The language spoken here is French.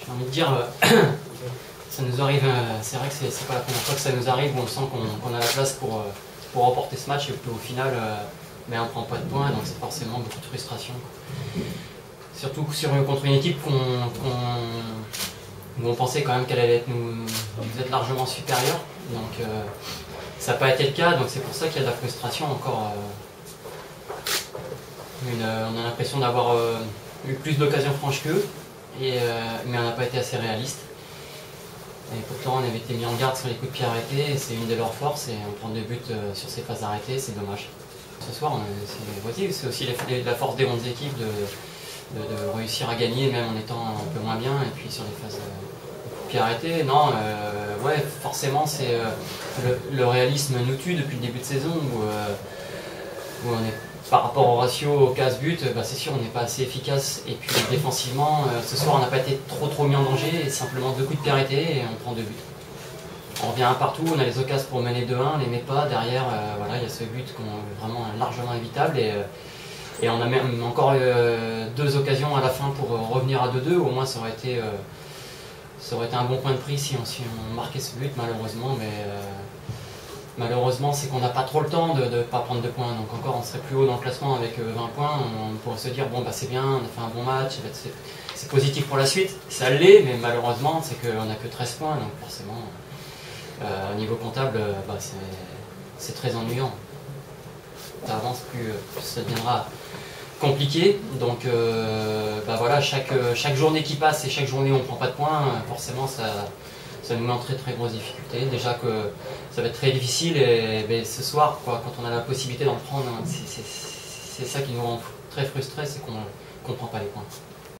j'ai envie de dire, ça nous arrive, c'est vrai que c'est pas la première fois que ça nous arrive où on sent qu'on a la place pour remporter ce match et puis au final, on prend pas de points, donc c'est forcément beaucoup de frustration. Surtout contre une équipe où on pensait quand même qu'elle allait nous être largement supérieure, donc ça n'a pas été le cas, donc c'est pour ça qu'il y a de la frustration encore. On a l'impression d'avoir eu plus d'occasions franches qu'eux, mais on n'a pas été assez réaliste. Et pourtant on avait été mis en garde sur les coups de pied arrêtés, c'est une de leurs forces, et on prend 2 buts sur ces phases arrêtées, c'est dommage. Ce soir, c'est aussi la force des 11 équipes de réussir à gagner même en étant un peu moins bien, et puis sur les phases de pied arrêtés, non, ouais, forcément c'est le réalisme nous tue depuis le début de saison où on est, par rapport au ratio au casse-but, c'est sûr on n'est pas assez efficace, et puis défensivement, ce soir on n'a pas été trop mis en danger, et simplement 2 coups de pied arrêtés et on prend 2 buts. On revient un partout, on a les occasions pour mener 2-1, on les met pas, derrière voilà, il y a ce but vraiment largement évitable, et on a même encore 2 occasions à la fin pour revenir à 2-2, au moins ça aurait été un bon point de prix si on marquait ce but, malheureusement, mais malheureusement c'est qu'on n'a pas trop le temps de ne pas prendre de points, donc encore on serait plus haut dans le classement avec 20 points, on pourrait se dire bon c'est bien, on a fait un bon match, c'est positif pour la suite, ça l'est, mais malheureusement c'est qu'on n'a que 13 points, donc forcément au niveau comptable c'est très ennuyant. Ça avance, plus ça deviendra compliqué, donc voilà, chaque journée qui passe et chaque journée où on ne prend pas de points, forcément ça nous met en très grosse difficulté. Déjà que ça va être très difficile, et ce soir, quand on a la possibilité d'en prendre, c'est ça qui nous rend très frustrés, c'est qu'on ne prend pas les points.